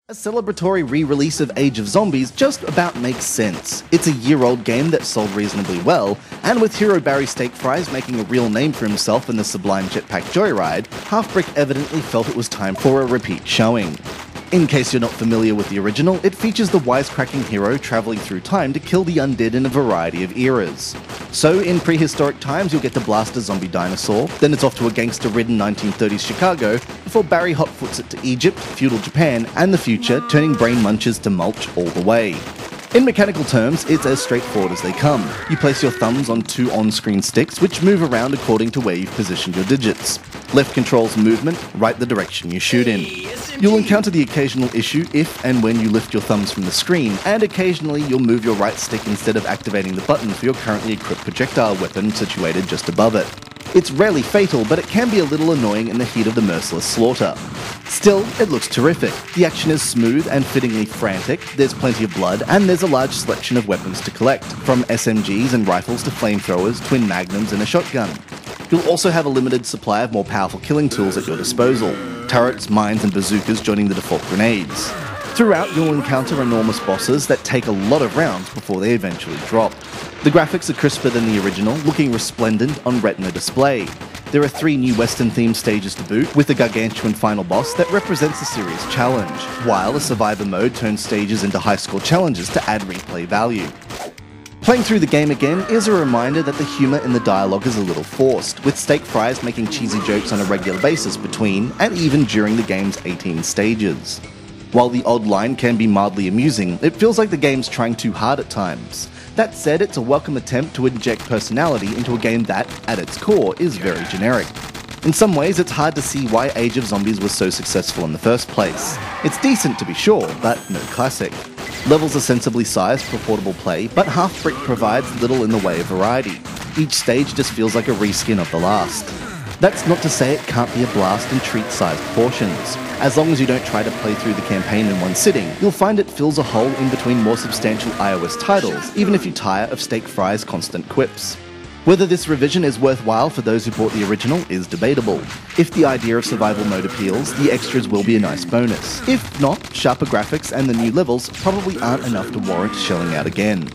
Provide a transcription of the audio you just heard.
A celebratory re-release of Age of Zombies just about makes sense. It's a year-old game that sold reasonably well, and with hero Barry Steak Fries making a real name for himself in the sublime jetpack joyride, Halfbrick evidently felt it was time for a repeat showing. In case you're not familiar with the original, it features the wisecracking hero travelling through time to kill the undead in a variety of eras. So, in prehistoric times, you'll get to blast a zombie dinosaur, then it's off to a gangster-ridden 1930s Chicago, before Barry hotfoots it to Egypt, feudal Japan, and the future, turning brain munchers to mulch all the way. In mechanical terms, it's as straightforward as they come. You place your thumbs on two on-screen sticks, which move around according to where you've positioned your digits. Left controls movement, right the direction you shoot in. You'll encounter the occasional issue if and when you lift your thumbs from the screen, and occasionally you'll move your right stick instead of activating the button for your currently equipped projectile weapon situated just above it. It's rarely fatal, but it can be a little annoying in the heat of the merciless slaughter. Still, it looks terrific. The action is smooth and fittingly frantic, there's plenty of blood, and there's a large selection of weapons to collect, from SMGs and rifles to flamethrowers, twin magnums and a shotgun. You'll also have a limited supply of more powerful killing tools at your disposal, turrets, mines and bazookas joining the default grenades. Throughout, you'll encounter enormous bosses that take a lot of rounds before they eventually drop. The graphics are crisper than the original, looking resplendent on Retina display. There are 3 new Western-themed stages to boot, with a gargantuan final boss that represents a serious challenge, while a survivor mode turns stages into high-score challenges to add replay value. Playing through the game again is a reminder that the humour in the dialogue is a little forced, with Steak Fries making cheesy jokes on a regular basis between, and even during the game's 18 stages. While the odd line can be mildly amusing, it feels like the game's trying too hard at times. That said, it's a welcome attempt to inject personality into a game that, at its core, is very generic. In some ways, it's hard to see why Age of Zombies was so successful in the first place. It's decent to be sure, but no classic. Levels are sensibly sized for portable play, but Halfbrick provides little in the way of variety. Each stage just feels like a reskin of the last. That's not to say it can't be a blast in treat-sized portions. As long as you don't try to play through the campaign in one sitting, you'll find it fills a hole in between more substantial iOS titles, even if you tire of Steak Fries' constant quips. Whether this revision is worthwhile for those who bought the original is debatable. If the idea of survival mode appeals, the extras will be a nice bonus. If not, sharper graphics and the new levels probably aren't enough to warrant shelling out again.